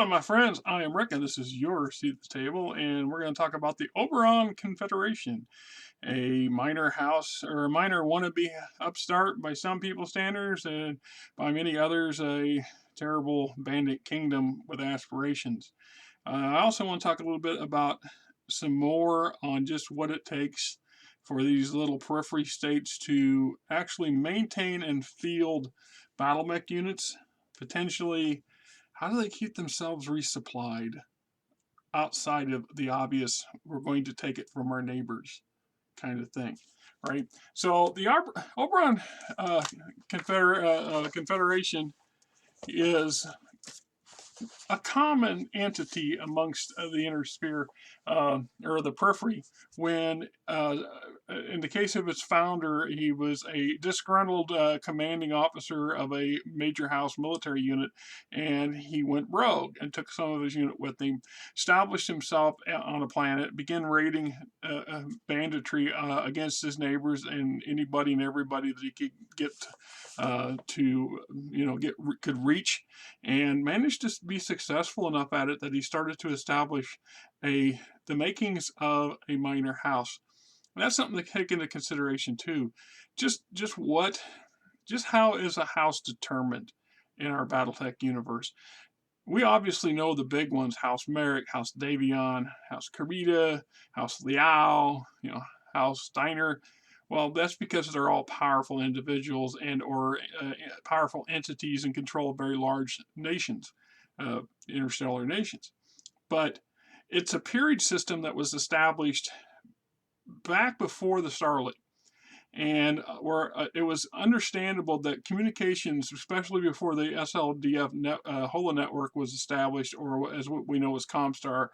my friends? I am Rick, and this is your seat at the table, and we're going to talk about the Oberon Confederation, a minor house or a minor wannabe upstart by some people's standards, and by many others, a terrible bandit kingdom with aspirations. I also want to talk a little bit about some more on just what it takes for these little periphery states to actually maintain and field battle mech units, potentially how do they keep themselves resupplied outside of the obvious, we're going to take it from our neighbors kind of thing, right? So the Oberon Confederation is a common entity amongst the inner sphere or the periphery when in the case of its founder, he was a disgruntled commanding officer of a major house military unit, and he went rogue and took some of his unit with him, established himself on a planet, began raiding banditry against his neighbors and anybody and everybody that he could get could reach, and managed to be successful enough at it that he started to establish the makings of a minor house. And that's something to take into consideration too. Just how is a house determined in our BattleTech universe? We obviously know the big ones: House Merrick, House Davion, House Karita, House Liao, House Steiner. Well, that's because they're all powerful individuals and or powerful entities in control of very large nations, interstellar nations. But it's a period system that was established back before the Starlet, and where it was understandable that communications, especially before the SLDF HOLA network was established, or as what we know as Comstar,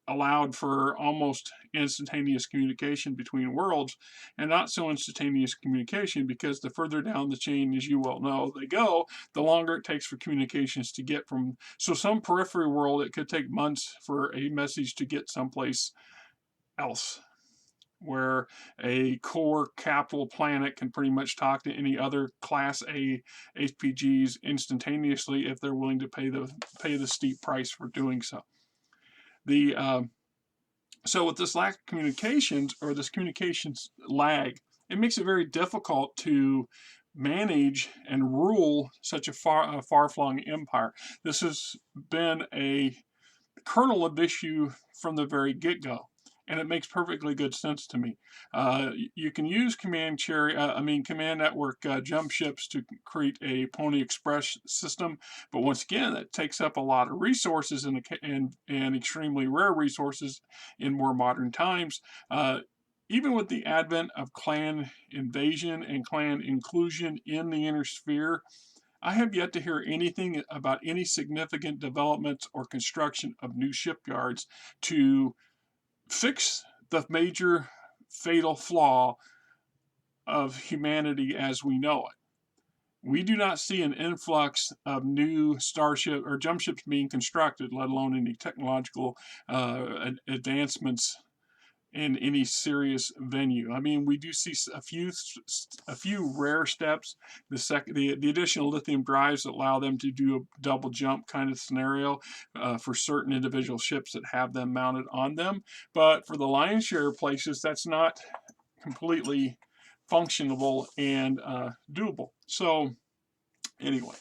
allowed for almost instantaneous communication between worlds, and not so instantaneous communication because the further down the chain, as you well know, they go, the longer it takes for communications to get from. So some periphery world, it could take months for a message to get someplace else, where a core capital planet can pretty much talk to any other Class A HPGs instantaneously if they're willing to pay the steep price for doing so. So with this lack of communications, or this communications lag, it makes it very difficult to manage and rule such a far-flung empire. This has been a kernel of issue from the very get-go, and it makes perfectly good sense to me. You can use command network jump ships to create a Pony Express system, but once again, it takes up a lot of resources and extremely rare resources in more modern times. Even with the advent of clan invasion and clan inclusion in the inner sphere, I have yet to hear anything about any significant developments or construction of new shipyards to fix the major fatal flaw of humanity as we know it. We do not see an influx of new starship or jump ships being constructed, let alone any technological advancements in any serious venue. I mean, we do see a few rare steps. The additional lithium drives allow them to do a double jump kind of scenario for certain individual ships that have them mounted on them. But for the lion's share of places, that's not completely functionable and doable. So anyway.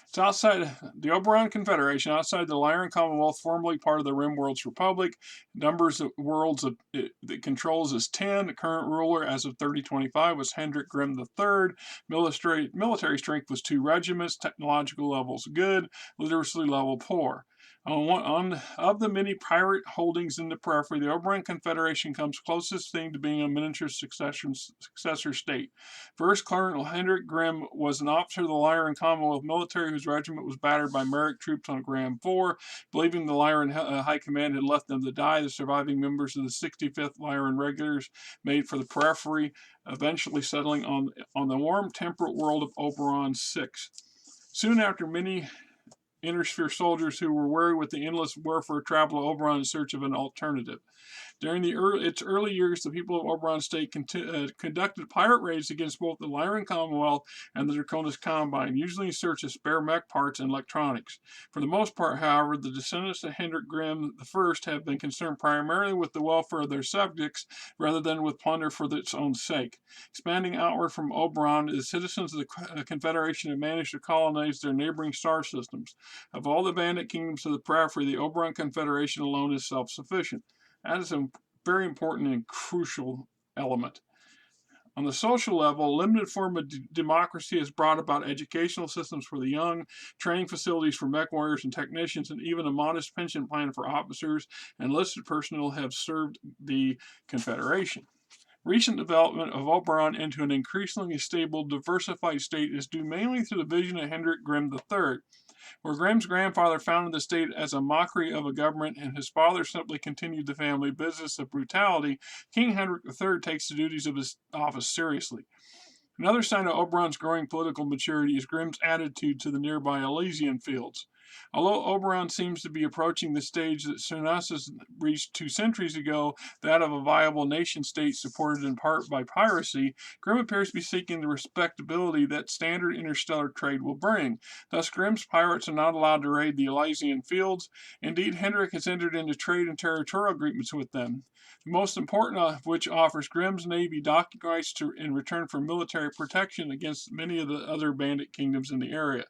It's outside the Oberon Confederation, outside the Lyran Commonwealth, formerly part of the Rimworlds Republic. Numbers of worlds that controls is 10. The current ruler as of 3025 was Hendrik Grimm III. Military strength was 2 regiments. Technological levels good. Literacy level poor. Of the many pirate holdings in the periphery, the Oberon Confederation comes closest thing to being a miniature successor state. First Colonel Hendrik Grimm was an officer of the Lyran Commonwealth military whose regiment was battered by Merrick troops on Graham 4. Believing the Lyran High Command had left them to die, the surviving members of the 65th Lyran regulars made for the periphery, eventually settling on the warm temperate world of Oberon 6. Soon after, many inner sphere soldiers who were weary with the endless warfare traveled to Oberon in search of an alternative. During its early years, the people of Oberon State conducted pirate raids against both the Lyran Commonwealth and the Draconis Combine, usually in search of spare mech parts and electronics. For the most part, however, the descendants of Hendrik Grimm I have been concerned primarily with the welfare of their subjects rather than with plunder for its own sake. Expanding outward from Oberon, the citizens of the Confederation have managed to colonize their neighboring star systems. Of all the bandit kingdoms of the Periphery, the Oberon Confederation alone is self-sufficient. That is a very important and crucial element. On the social level, a limited form of democracy has brought about educational systems for the young, training facilities for mech warriors and technicians, and even a modest pension plan for officers and enlisted personnel have served the Confederation. Recent development of Oberon into an increasingly stable, diversified state is due mainly to the vision of Hendrik Grimm III. Where Grimm's grandfather founded the state as a mockery of a government and his father simply continued the family business of brutality, King Hendrik III takes the duties of his office seriously. Another sign of Oberon's growing political maturity is Grimm's attitude to the nearby Elysian fields. Although Oberon seems to be approaching the stage that Sunasis reached 2 centuries ago, that of a viable nation-state supported in part by piracy, Grimm appears to be seeking the respectability that standard interstellar trade will bring. Thus, Grimm's pirates are not allowed to raid the Elysian fields. Indeed, Hendrik has entered into trade and territorial agreements with them, the most important of which offers Grimm's navy docking rights in return for military protection against many of the other bandit kingdoms in the area.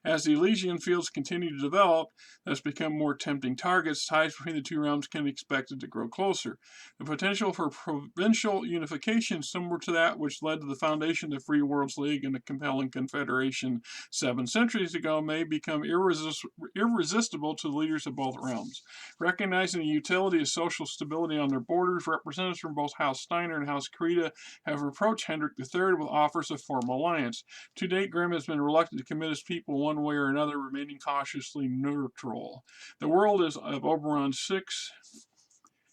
As the Elysian fields continue to develop, thus become more tempting targets, ties between the two realms can be expected to grow closer. The potential for provincial unification, similar to that which led to the foundation of the Free Worlds League and the compelling Confederation 7 centuries ago, may become irresistible to the leaders of both realms. Recognizing the utility of social stability on their borders, representatives from both House Steiner and House Krita have approached Hendrik III with offers of formal alliance. To date, Grimm has been reluctant to commit his people one way or another, remaining cautiously neutral. The world of Oberon 6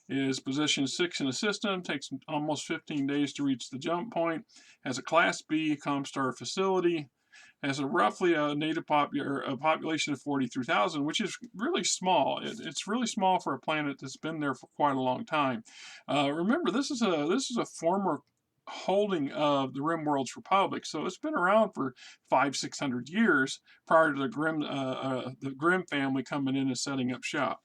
is position 6 in the system, takes almost 15 days to reach the jump point, has a Class B Comstar facility, has a roughly a native population of 43,000, which is really small. It's really small for a planet that's been there for quite a long time. Remember, this is a former holding of the Rimworld's Republic, so it's been around for 500-600 years prior to the Grimm family coming in and setting up shop.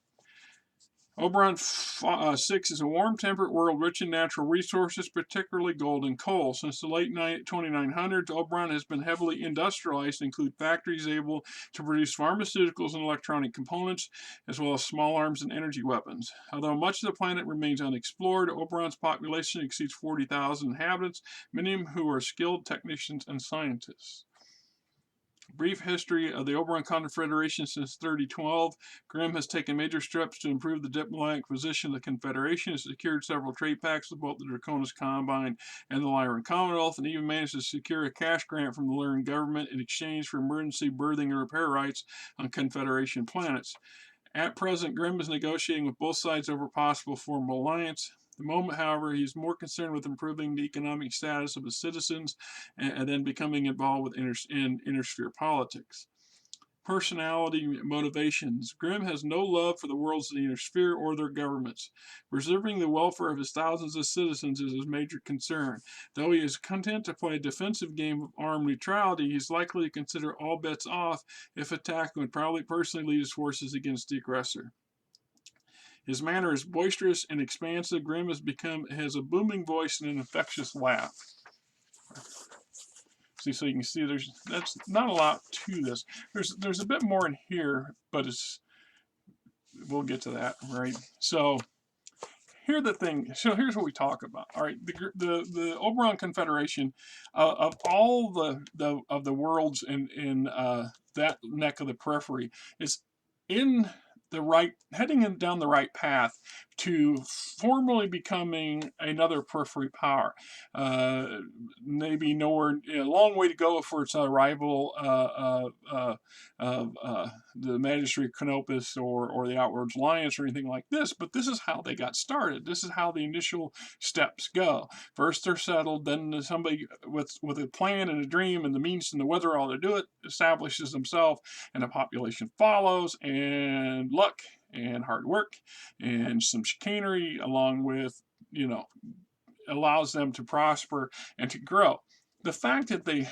Oberon 6 is a warm-temperate world rich in natural resources, particularly gold and coal. Since the late 2900s, Oberon has been heavily industrialized, include factories able to produce pharmaceuticals and electronic components, as well as small arms and energy weapons. Although much of the planet remains unexplored, Oberon's population exceeds 40,000 inhabitants, many of whom are skilled technicians and scientists. Brief history of the Oberon Confederation since 3012. Grimm has taken major steps to improve the diplomatic position of the Confederation, has secured several trade pacts with both the Draconis Combine and the Lyran Commonwealth, and even managed to secure a cash grant from the Lyran government in exchange for emergency berthing and repair rights on Confederation planets. At present, Grimm is negotiating with both sides over possible formal alliance. At the moment, however, he is more concerned with improving the economic status of his citizens and then becoming involved with intersphere politics. Personality motivations. Grimm has no love for the worlds of the inner sphere or their governments. Preserving the welfare of his thousands of citizens is his major concern. Though he is content to play a defensive game of armed neutrality, he is likely to consider all bets off if attacked and would probably personally lead his forces against the aggressor. His manner is boisterous and expansive. Grimm has a booming voice and an infectious laugh. So you can see that's not a lot to this. There's a bit more in here, but we'll get to that, right? So here's what we talk about. All right, the Oberon Confederation, of all the worlds in that neck of the Periphery, is in heading down the right path to formally becoming another periphery power. Maybe nowhere, a long way to go for its rival, the Magistracy of Canopus or the Outwards Alliance or anything like this. But this is how they got started. This is how the initial steps go. First they're settled, then somebody with a plan and a dream and the means and the wherewithal to do it establishes themselves, and the population follows, and luck and hard work and some chicanery along with, allows them to prosper and to grow. The fact that they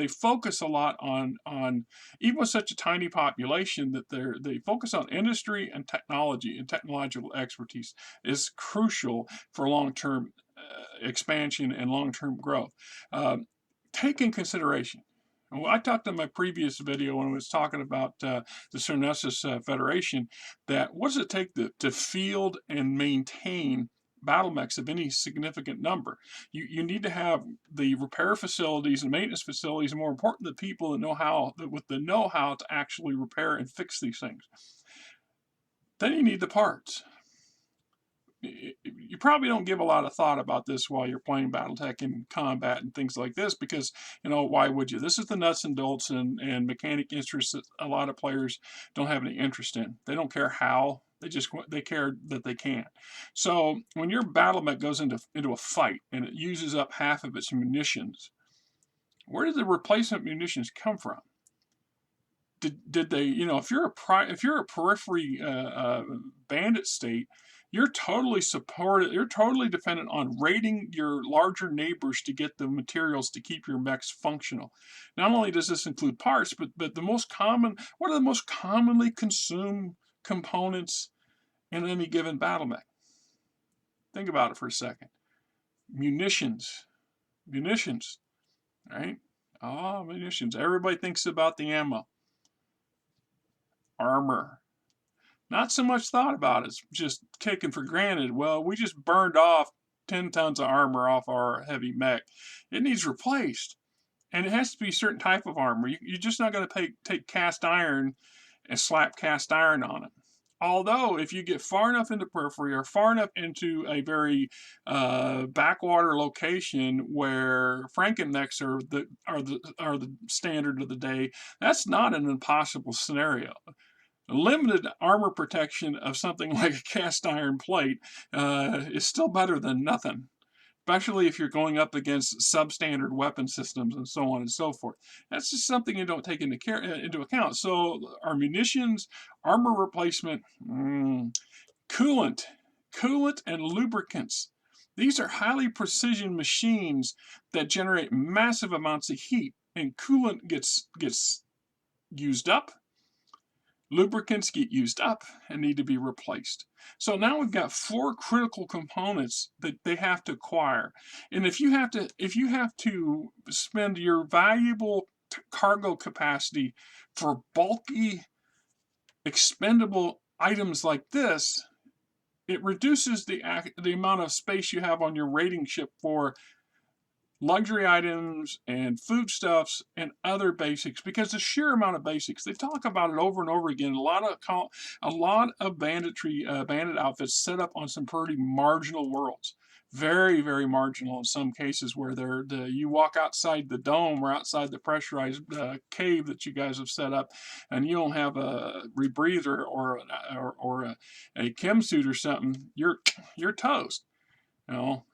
focus a lot on even with such a tiny population, that they focus on industry and technology and technological expertise is crucial for long-term expansion and long-term growth. Take in consideration. Well, I talked in my previous video when I was talking about the Cernus's Federation, that what does it take to field and maintain battle mechs of any significant number? You need to have the repair facilities and maintenance facilities, and more important, the people that with the know-how to actually repair and fix these things. Then you need the parts. You probably don't give a lot of thought about this while you're playing Battletech and combat and things like this, because, why would you? This is the nuts and bolts and mechanic interests that a lot of players don't have any interest in. They don't care how. They care that they can. So when your battle mech goes into a fight and it uses up half of its munitions, where did the replacement munitions come from? Did they, if you're a periphery bandit state, you're totally dependent on raiding your larger neighbors to get the materials to keep your mechs functional. Not only does this include parts, but what are the most commonly consumed components in any given battle mech? Think about it for a second. Munitions, right? Munitions. Everybody thinks about the ammo. Armor. Not so much thought about it. It's just taken for granted. Well, we just burned off 10 tons of armor off our heavy mech. It needs replaced. And it has to be a certain type of armor. You're just not going to take cast iron and slap cast iron on it. Although, if you get far enough into periphery or far enough into a very backwater location where Franken-mechs are the standard of the day, that's not an impossible scenario. Limited armor protection of something like a cast iron plate is still better than nothing, especially if you're going up against substandard weapon systems and so on and so forth. That's just something you don't take into account. So our munitions, armor replacement, coolant and lubricants. These are highly precision machines that generate massive amounts of heat, and coolant gets used up. Lubricants get used up and need to be replaced. So now we've got 4 critical components that they have to acquire. And if you have to spend your valuable cargo capacity for bulky, expendable items like this, it reduces the amount of space you have on your raiding ship for luxury items and foodstuffs and other basics, because the sheer amount of basics, they talk about it over and over again. A lot of bandit outfits set up on some pretty marginal worlds, very, very marginal in some cases, where you walk outside the dome or outside the pressurized cave that you guys have set up, and you don't have a rebreather or a chem suit or something, you're toast.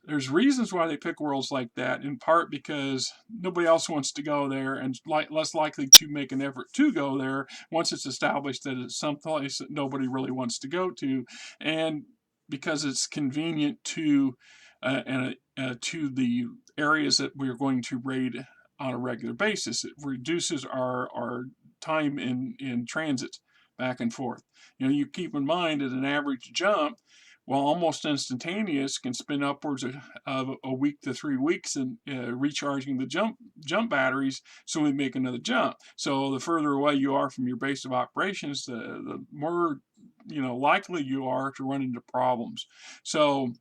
There's reasons why they pick worlds like that, in part because nobody else wants to go there and less likely to make an effort to go there once it's established that it's someplace that nobody really wants to go to, and because it's convenient to the areas that we're going to raid on a regular basis. It reduces our time in transit back and forth. You keep in mind that an average jump, while almost instantaneous, can spend upwards of a week to 3 weeks in recharging the jump batteries, so we make another jump. So the further away you are from your base of operations, the more likely you are to run into problems. So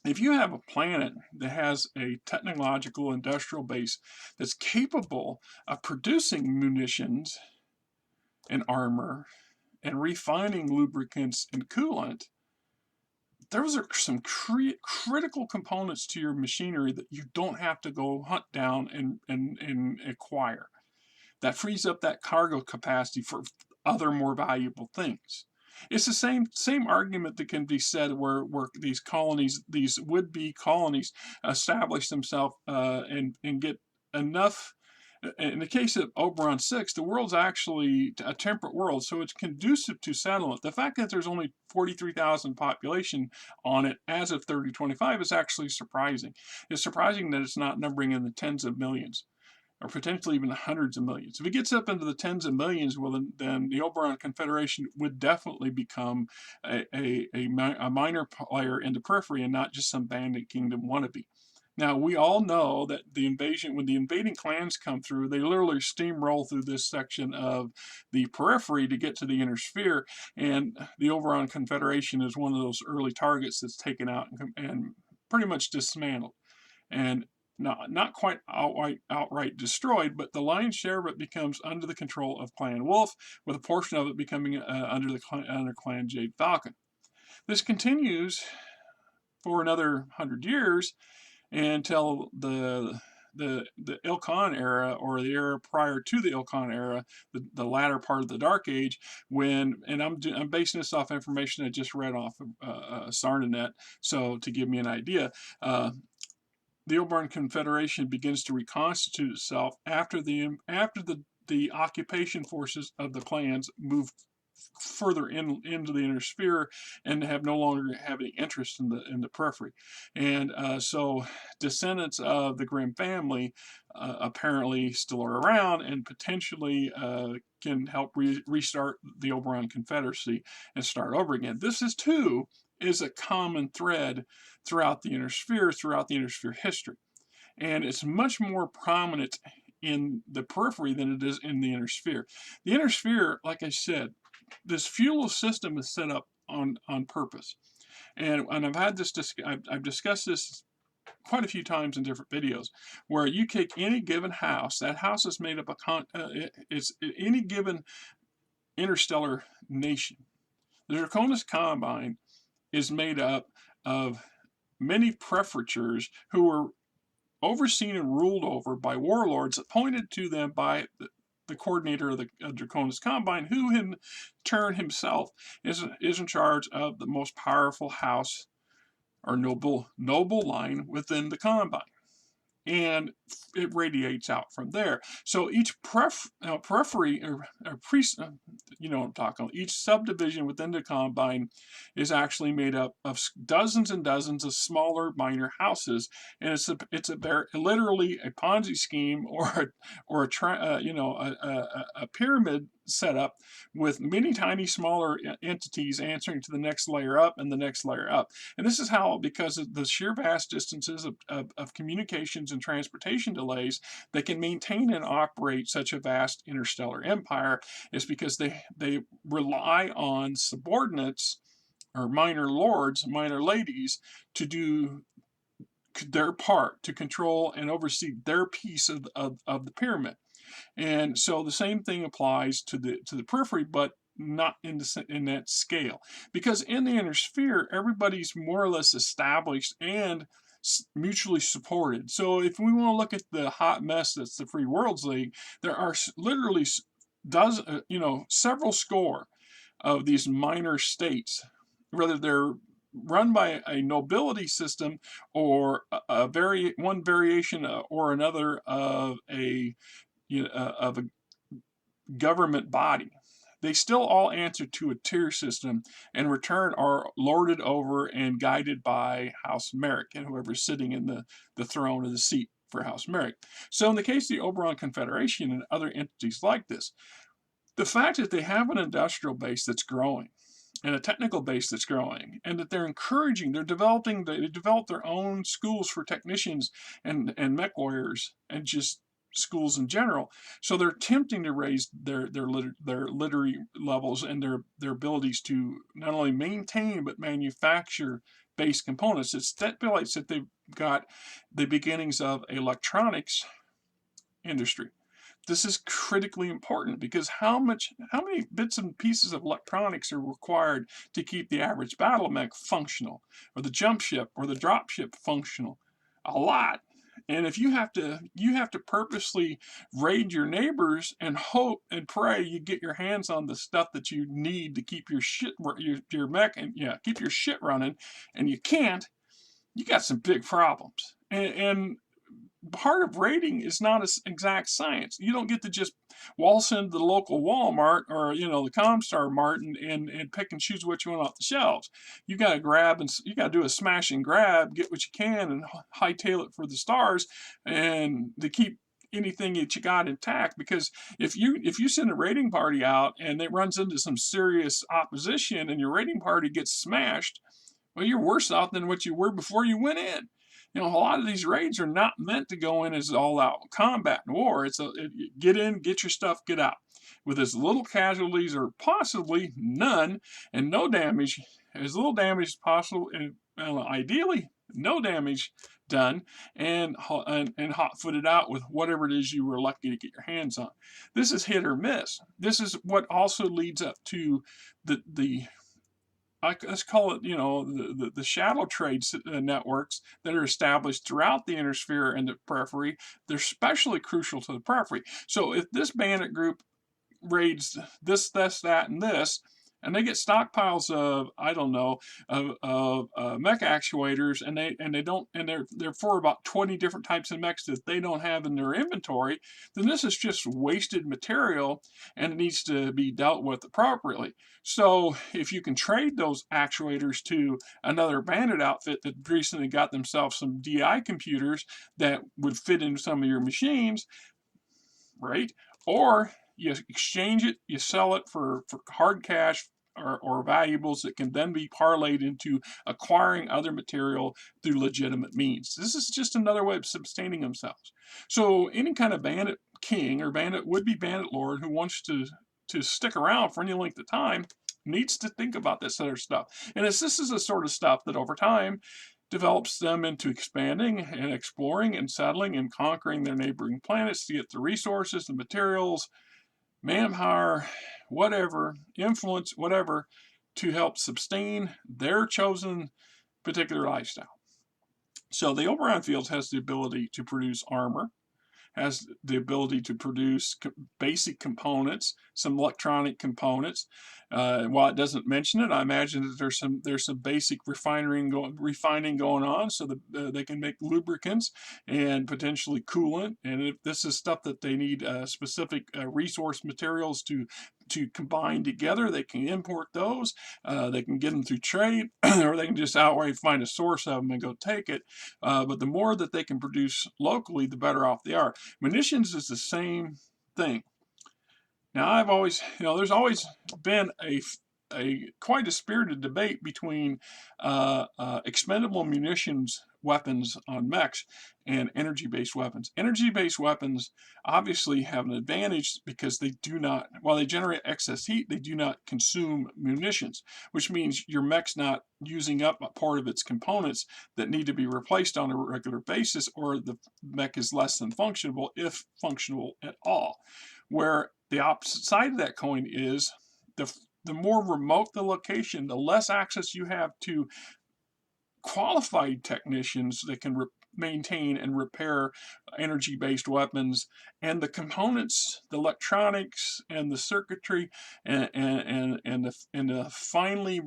if you have a planet that has a technological industrial base that's capable of producing munitions and armor and refining lubricants and coolant, those are some critical components to your machinery that you don't have to go hunt down and acquire. That frees up that cargo capacity for other more valuable things. It's the same argument that can be said where these colonies, these would-be colonies, establish themselves and get enough. In the case of Oberon 6, the world's actually a temperate world, so it's conducive to settlement. The fact that there's only 43,000 population on it as of 3025 is actually surprising. It's surprising that it's not numbering in the tens of millions, or potentially even hundreds of millions. If it gets up into the tens of millions, well, then the Oberon Confederation would definitely become a minor player in the periphery and not just some bandit kingdom wannabe. Now, we all know that when the invading clans come through, they literally steamroll through this section of the periphery to get to the inner sphere, and the Oberon Confederation is one of those early targets that's taken out and pretty much dismantled. And not quite outright destroyed, but the lion's share of it becomes under the control of Clan Wolf, with a portion of it becoming under Clan Jade Falcon. This continues for another 100 years until the Ilkhan era, or the era prior to the Ilkhan era, the latter part of the Dark Age, and I'm basing this off information I just read off of Sarnanet, so to give me an idea. The Oberon Confederation begins to reconstitute itself after the occupation forces of the clans move further into the inner sphere and no longer have any interest in the periphery. And so descendants of the Grimm family apparently still are around and potentially can help restart the Oberon Confederacy and start over again. This is a common thread throughout the inner sphere history. And it's much more prominent in the periphery than it is in the inner sphere. The inner sphere, like I said, this feudal system is set up on purpose. And I've discussed this quite a few times in different videos, where you take any given house, that house is made up of it's any given interstellar nation. The Draconis Combine is made up of many prefectures who were overseen and ruled over by warlords appointed to them by the coordinator of the Draconis Combine, who in turn himself is in charge of the most powerful house or noble line within the Combine. And it radiates out from there. So each periphery, you know what I'm talking about, each subdivision within the Combine is actually made up of dozens and dozens of smaller minor houses, and it's literally a Ponzi scheme or a pyramid setup with many tiny smaller entities answering to the next layer up and the next layer up. And this is how, because of the sheer vast distances of communications and transportation delays that can maintain and operate such a vast interstellar empire, is because they rely on subordinates or minor lords, minor ladies, to do their part, to control and oversee their piece of the pyramid. And so the same thing applies to the periphery, but not in that scale. Because in the inner sphere, everybody's more or less established and mutually supported. So if we want to look at the hot mess that's the Free Worlds League, there are literally several score of these minor states, whether they're run by a nobility system or one variation or another of a government body. They still all answer to a tier system, and in return are lorded over and guided by House Merrick and whoever's sitting in the throne or the seat for House Merrick. So in the case of the Oberon Confederation and other entities like this, the fact that they have an industrial base that's growing and a technical base that's growing, and that they develop their own schools for technicians and mech warriors and just schools in general. So they're attempting to raise their literary levels and their abilities to not only maintain but manufacture base components. It stipulates that they've got the beginnings of electronics industry. This is critically important because how many bits and pieces of electronics are required to keep the average battle mech functional, or the jump ship or the drop ship functional? A lot. And if you have to purposely raid your neighbors and hope and pray you get your hands on the stuff that you need to keep your mech and keep your shit running, and you can't, you got some big problems. And part of rating is not an exact science. You don't get to just waltz into the local Walmart or the Comstar Mart and pick and choose what you want off the shelves. You got to grab and you got to do a smash and grab, get what you can, and hightail it for the stars, and to keep anything that you got intact. Because if you send a raiding party out and it runs into some serious opposition and your raiding party gets smashed, well, you're worse off than what you were before you went in. A lot of these raids are not meant to go in as all-out combat and war. Get in, get your stuff, get out, with as little casualties or possibly none, and no damage, as little damage as possible, and ideally no damage done, and hot-footed out with whatever it is you were lucky to get your hands on. This is hit or miss. This is what also leads up to the let's call it, the shadow trade networks that are established throughout the inner sphere and the periphery. They're especially crucial to the periphery. So if this bandit group raids this, that, and this, and they get stockpiles of, I don't know, of mech actuators, and they're for about 20 different types of mechs that they don't have in their inventory, then this is just wasted material, and it needs to be dealt with appropriately. So if you can trade those actuators to another bandit outfit that recently got themselves some DI computers that would fit into some of your machines, right? Or you exchange it, you sell it for hard cash or valuables that can then be parlayed into acquiring other material through legitimate means. This is just another way of sustaining themselves. So any kind of bandit king or would-be bandit lord who wants to stick around for any length of time needs to think about this other stuff. And this is the sort of stuff that over time develops them into expanding and exploring and settling and conquering their neighboring planets to get the resources, the materials, manpower, whatever, influence, whatever, to help sustain their chosen particular lifestyle. So the Oberon fields has the ability to produce armor, has the ability to produce basic components, some electronic components. While it doesn't mention it, I imagine that there's some basic refining going on, so that they can make lubricants and potentially coolant. And if this is stuff that they need specific resource materials to combine together, they can import those. They can get them through trade, or they can just outright find a source of them and go take it. But the more that they can produce locally, the better off they are. Munitions is the same thing. Now, I've always, there's always been a quite a spirited debate between expendable munitions weapons on mechs and energy-based weapons. Energy-based weapons obviously have an advantage because they do not, while they generate excess heat, they do not consume munitions, which means your mech's not using up a part of its components that need to be replaced on a regular basis, or the mech is less than functional, if functional at all. Where the opposite side of that coin is the more remote the location, the less access you have to qualified technicians that can maintain and repair energy-based weapons, and the components, the electronics, and the circuitry, and the finely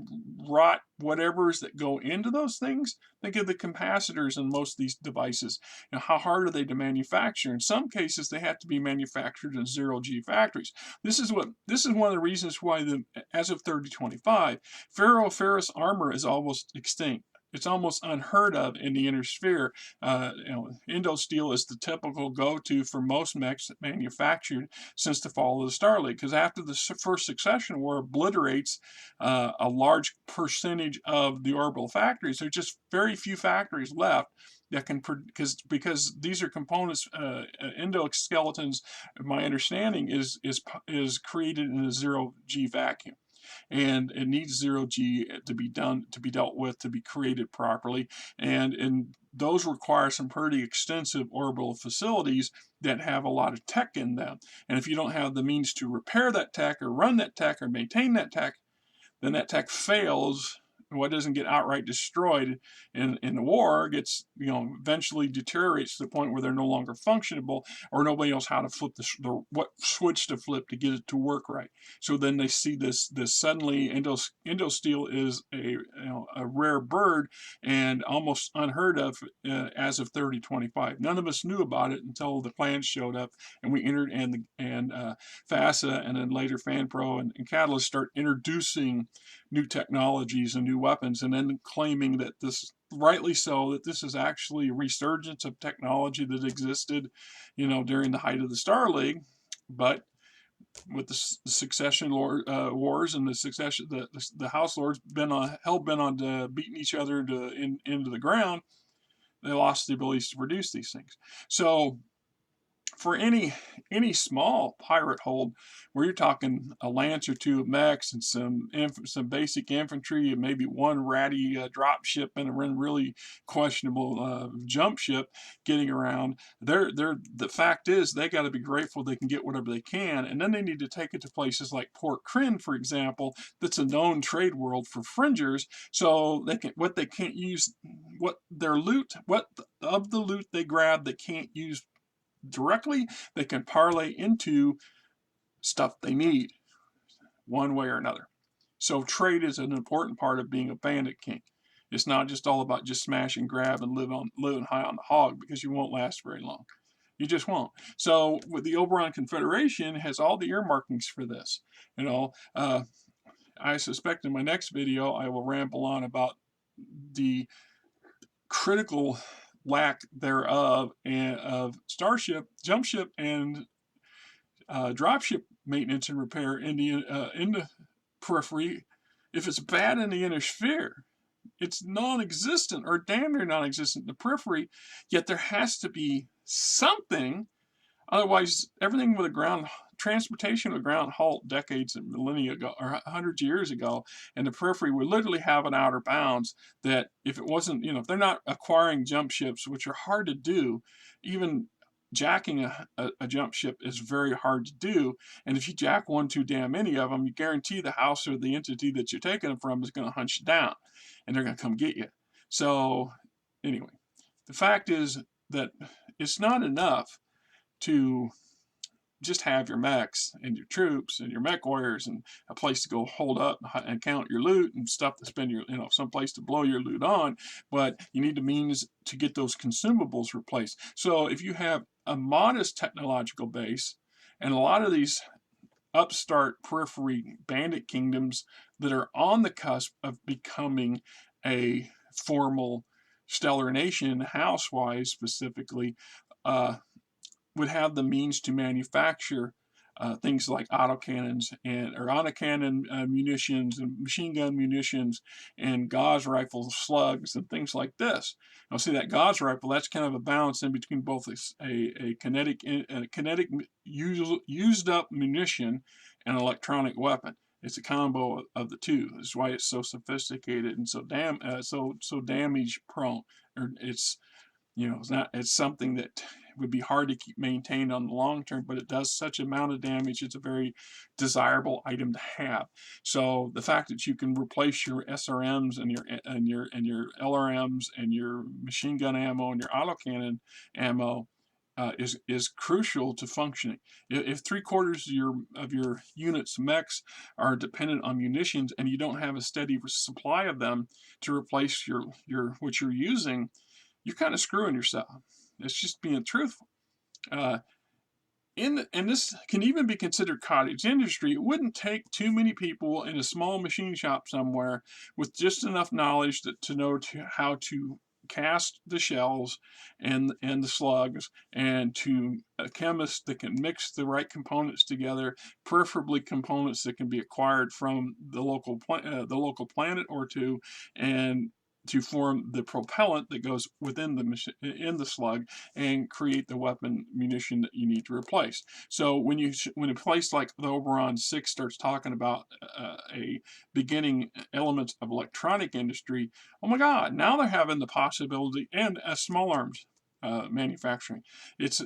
wrought whatevers that go into those things. Think of the capacitors in most of these devices. How hard are they to manufacture? In some cases, they have to be manufactured in zero-G factories. This is one of the reasons why as of 3025, ferrous armor is almost extinct. It's almost unheard of in the inner sphere. Indosteel is the typical go-to for most mechs manufactured since the fall of the Star League, because after the first succession war obliterates a large percentage of the orbital factories, there are just very few factories left that can, because these are components, endoskeletons, my understanding is created in a zero-G vacuum. and it needs zero G to be dealt with, to be created properly, and those require some pretty extensive orbital facilities that have a lot of tech in them. And if you don't have the means to repair that tech or run that tech or maintain that tech, then that tech fails. What doesn't get outright destroyed in the war gets, eventually deteriorates to the point where they're no longer functionable, or nobody knows how to flip what switch to flip to get it to work right. So then they see this suddenly Indosteel is a rare bird and almost unheard of as of 3025. None of us knew about it until the plans showed up, and we entered, and FASA and then later FanPro and Catalyst start introducing new technologies and new weapons, and then claiming that this, rightly so, that this is actually a resurgence of technology that existed, during the height of the Star League. But with the succession wars and the House Lords hell bent on beating each other into the ground, they lost the ability to produce these things. So for any small pirate hold, where you're talking a lance or two of mechs and some basic infantry and maybe one ratty drop ship and a really questionable jump ship getting around, the fact is they got to be grateful they can get whatever they can, and then they need to take it to places like Port Crin, for example, that's a known trade world for fringers. So what their loot, what of the loot they grab they can't use directly, they can parlay into stuff they need one way or another. So trade is an important part of being a bandit king. It's not just all about just smash and grab and living high on the hog, because you won't last very long. You just won't. So with the Oberon Confederation has all the earmarkings for this. I suspect in my next video I will ramble on about the critical lack thereof of starship, jump ship, and dropship maintenance and repair in the periphery. If it's bad in the inner sphere, it's non-existent or damn near non-existent in the periphery. Yet there has to be something. Otherwise, everything with a ground transportation with a ground halt decades and millennia ago, or hundreds of years ago, and the periphery would literally have an outer bounds that if it wasn't, if they're not acquiring jump ships, which are hard to do, even jacking a jump ship is very hard to do. And if you jack one too damn many of them, you guarantee the house or the entity that you're taking them from is going to hunt you down, and they're going to come get you. So anyway, the fact is that it's not enough to just have your mechs and your troops and your mech warriors and a place to go hold up and count your loot and stuff to spend your, some place to blow your loot on, but you need the means to get those consumables replaced. So if you have a modest technological base and a lot of these upstart periphery bandit kingdoms that are on the cusp of becoming a formal stellar nation, house-wise specifically, would have the means to manufacture things like autocannons or autocannon munitions and machine gun munitions and Gauss rifle slugs and things like this. Now, see, that Gauss rifle, that's kind of a balance in between both a kinetic used up munition and electronic weapon. It's a combo of the two. That's why it's so sophisticated and so damage prone. Or it's it's something that would be hard to keep maintained on the long term, but it does such amount of damage. It's a very desirable item to have. So the fact that you can replace your SRMs and your LRMs and your machine gun ammo and your autocannon ammo is crucial to functioning. If 3/4 of your units mechs are dependent on munitions and you don't have a steady supply of them to replace your what you're using, you're kind of screwing yourself. It's just being truthful. And this can even be considered cottage industry. It wouldn't take too many people in a small machine shop somewhere with just enough knowledge to know how to cast the shells and the slugs, and to a chemist that can mix the right components together, preferably components that can be acquired from the local planet or two, and to form the propellant that goes within the slug and create the weapon munition that you need to replace. So when a place like the Oberon 6 starts talking about a beginning elements of electronic industry, oh my God, now they're having the possibility, and small arms manufacturing. It's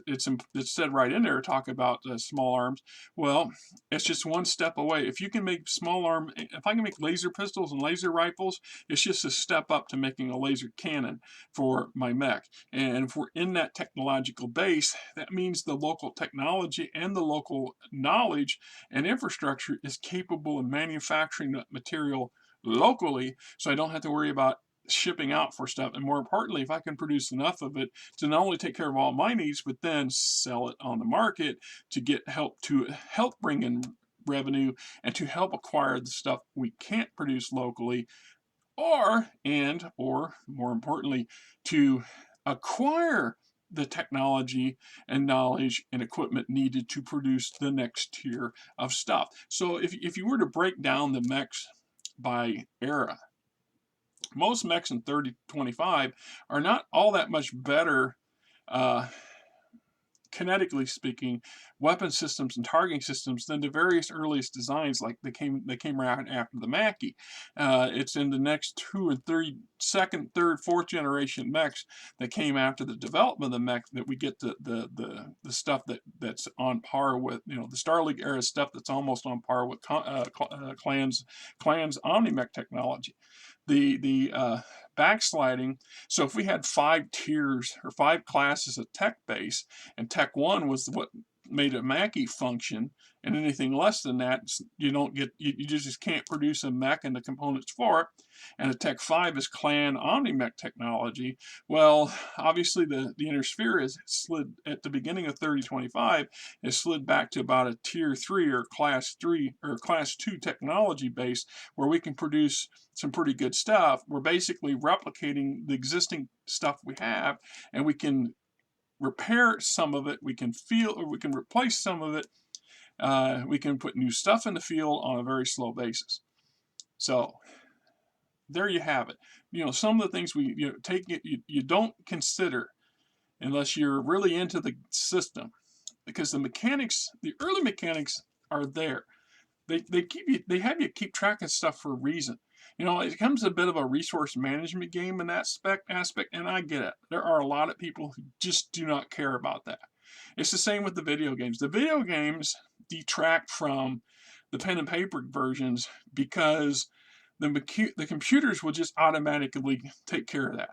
said right in there, talk about small arms. Well, it's just one step away. If you can make if I can make laser pistols and laser rifles, it's just a step up to making a laser cannon for my mech. And if we're in that technological base, that means the local technology and the local knowledge and infrastructure is capable of manufacturing that material locally, so I don't have to worry about shipping out for stuff. And more importantly, if I can produce enough of it to not only take care of all my needs, but then sell it on the market to help bring in revenue and to help acquire the stuff we can't produce locally, or more importantly, to acquire the technology and knowledge and equipment needed to produce the next tier of stuff. So if you were to break down the mechs by era, most mechs in 3025 are not all that much better, kinetically speaking, weapon systems and targeting systems than the various earliest designs, like they came around after the Mackie. It's in the next second, third, fourth generation mechs that came after the development of the mech that we get the stuff that's on par with, the Starleague era stuff that's almost on par with Clan's Omni-Mech technology. The backsliding. So if we had 5 tiers or 5 classes of tech base, and Tech 1 was what made a Mackie function, and anything less than that, you just can't produce a mech and the components for it. And the Tech 5 is Clan Omni-Mech technology. Well, obviously the inner sphere is slid at the beginning of 3025, is slid back to about a tier 3 or class 3 or class 2 technology base, where we can produce some pretty good stuff. We're basically replicating the existing stuff we have, and we can repair some of it, we can replace some of it, we can put new stuff in the field on a very slow basis. So there you have it. Some of the things you don't consider unless you're really into the system, because the early mechanics are there. They have you keep track of stuff for a reason. It becomes a bit of a resource management game in that aspect, and I get it. There are a lot of people who just do not care about that. It's the same with the video games. The video games detract from the pen and paper versions because the computers will just automatically take care of that.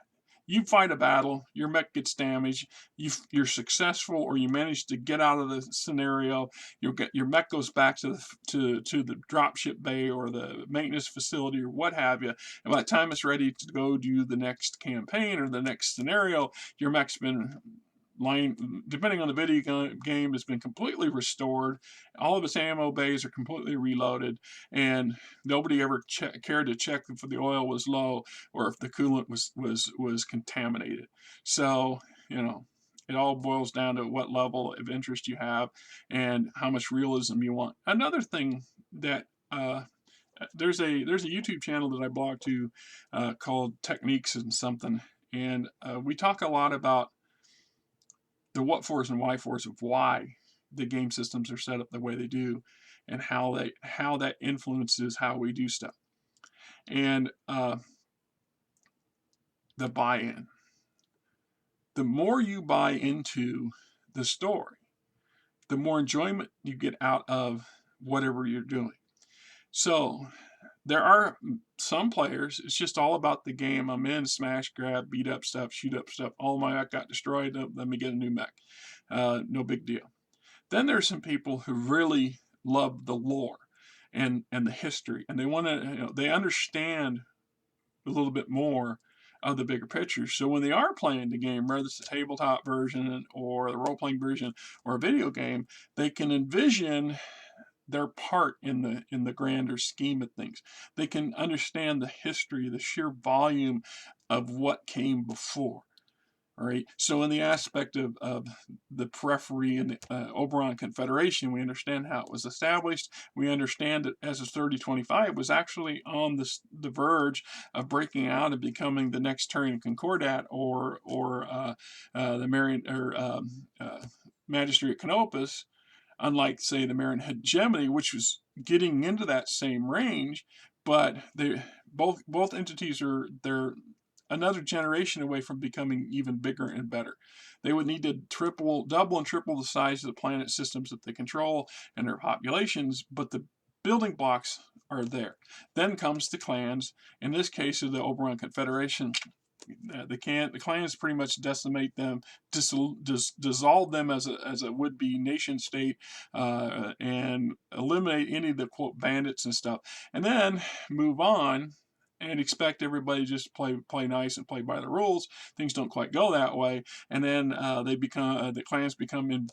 You fight a battle, your mech gets damaged, you're successful, or you manage to get out of the scenario, your mech goes back to the dropship bay or the maintenance facility or what have you, and by the time it's ready to go do the next campaign or the next scenario, your mech's been depending on the video game, has been completely restored. All of its ammo bays are completely reloaded, and nobody ever cared to check if the oil was low or if the coolant was contaminated. So it all boils down to what level of interest you have and how much realism you want. Another thing that there's a YouTube channel that I blog to called Techniques and something, and we talk a lot about the what fors and why fors of why the game systems are set up the way they do, and how that influences how we do stuff. And the buy-in. The more you buy into the story, the more enjoyment you get out of whatever you're doing. So there are some players, it's just all about the game. I'm in, smash, grab, beat up stuff, shoot up stuff. All my mech got destroyed. Let me get a new mech. No big deal. Then there's some people who really love the lore and the history, and they want to, they understand a little bit more of the bigger picture. So when they are playing the game, whether it's a tabletop version or the role-playing version or a video game, they can envision their part in the grander scheme of things. They can understand the history, the sheer volume of what came before. All right. So in the aspect of the Periphery and the Oberon Confederation, we understand how it was established. We understand that as of 3025 was actually on the verge of breaking out and becoming the next Turian Concordat or the Marian or Magistracy of Canopus, unlike say the Marian Hegemony, which was getting into that same range, but they both entities they're another generation away from becoming even bigger and better. They would need to double and triple the size of the planet systems that they control and their populations, but the building blocks are there. Then comes the clans. In this case of the Oberon Confederation, the clans pretty much decimate them, dissolve them as a would-be nation state, and eliminate any of the quote bandits and stuff, and then move on and expect everybody to just play nice and play by the rules. Things don't quite go that way, and then the clans become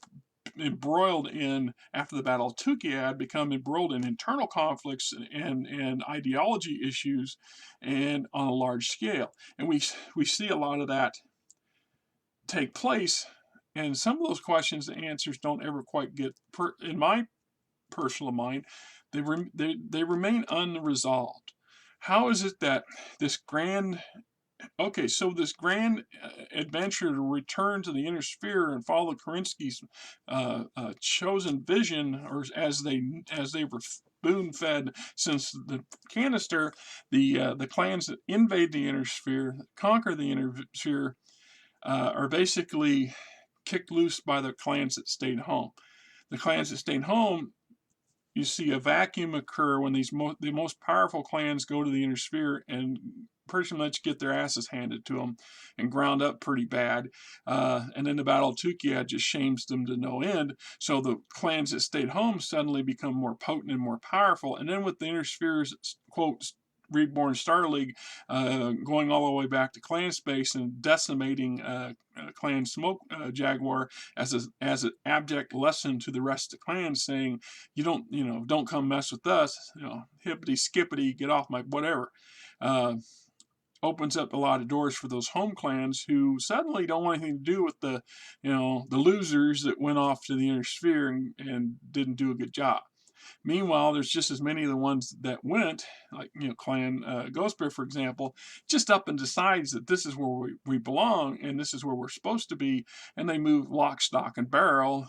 embroiled in, after the Battle of Tukiad, become embroiled in internal conflicts and ideology issues, and on a large scale. And we see a lot of that take place, and some of those questions, the answers don't ever quite get, in my personal mind, they remain unresolved. How is it that this grand this grand adventure to return to the inner sphere and follow Kerensky's chosen vision, or as they were spoon fed since the canister, the clans that invade the inner sphere, conquer the inner sphere, are basically kicked loose by the clans that stayed home. The clans that stayed home, you see a vacuum occur when the most powerful clans go to the inner sphere and pretty much get their asses handed to them and ground up pretty bad. And then the Battle of Tukiad just shames them to no end. So the clans that stayed home suddenly become more potent and more powerful. And then with the inner spheres, quote, Reborn Star League, going all the way back to clan space and decimating clan Smoke Jaguar as an abject lesson to the rest of the clans, saying, don't come mess with us, hippity skippity, get off my whatever. Opens up a lot of doors for those home clans who suddenly don't want anything to do with the losers that went off to the inner sphere and didn't do a good job. Meanwhile, there's just as many of the ones that went, like Clan Ghost Bear, for example, just up and decides that this is where we belong and this is where we're supposed to be, and they move lock, stock, and barrel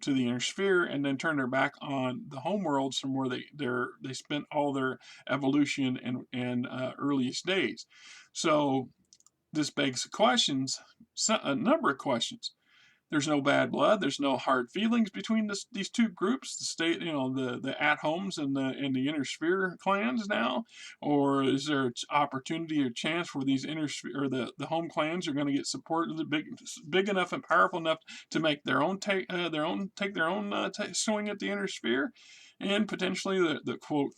to the inner sphere and then turn their back on the home worlds from where they spent all their evolution and earliest days. So this begs questions, a number of questions. There's no bad blood. There's no hard feelings between these two groups, the state, the at homes and the inner sphere clans now, or is there an opportunity or chance where these inner sphere or the home clans are going to get supported big enough and powerful enough to make their own swing at the inner sphere, and potentially the quote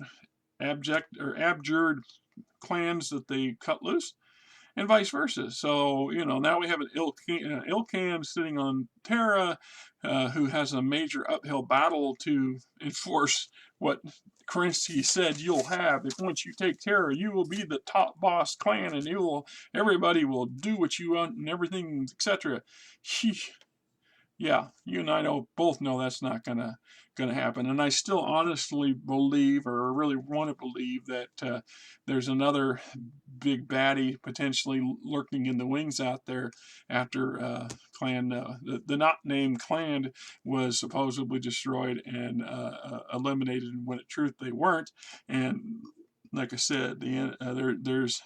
abjured clans that they cut loose, and vice versa. So, now we have an Ilkan sitting on Terra, who has a major uphill battle to enforce what Kerensky said you'll have. If once you take Terra, you will be the top boss clan, and everybody will do what you want and everything, etc. Yeah, you and I both know that's not gonna happen, and I still honestly believe, or really want to believe, that there's another big baddie potentially lurking in the wings out there after clan the not named clan was supposedly destroyed and eliminated, when in truth they weren't. And like I said, there's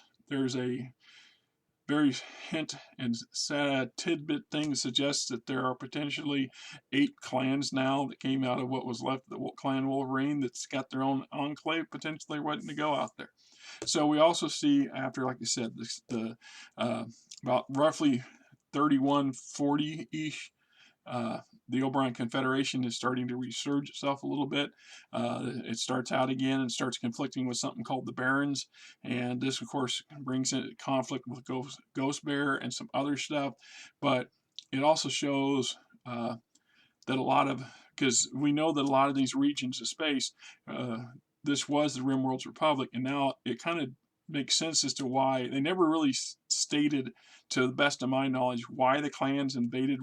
a very hint and sad tidbit thing suggests that there are potentially 8 clans now that came out of what was left of the clan Wolverine that's got their own enclave potentially waiting to go out there. So we also see, after, like I said, about roughly 3140-ish, the Oberon Confederation is starting to resurge itself a little bit. It starts out again and starts conflicting with something called the Barons, and this, of course, brings in conflict with Ghost Bear and some other stuff. But it also shows that because we know that a lot of these regions of space, this was the RimWorld's Republic, and now it kind of make sense as to why they never really stated, to the best of my knowledge, why the clans invaded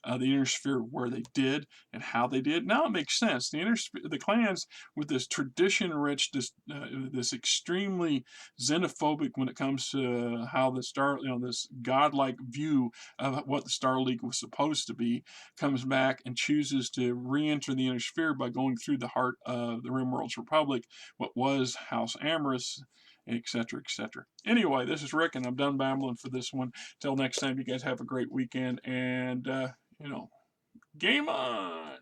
the inner sphere where they did and how they did. Now it makes sense. The clans, with this tradition-rich, this extremely xenophobic when it comes to how the star, this godlike view of what the Star League was supposed to be, comes back and chooses to re-enter the inner sphere by going through the heart of the Rimworld's Republic, what was House Amorous, etc., etc. Anyway, this is Rick, and I'm done babbling for this one. Till next time, you guys have a great weekend, and game on!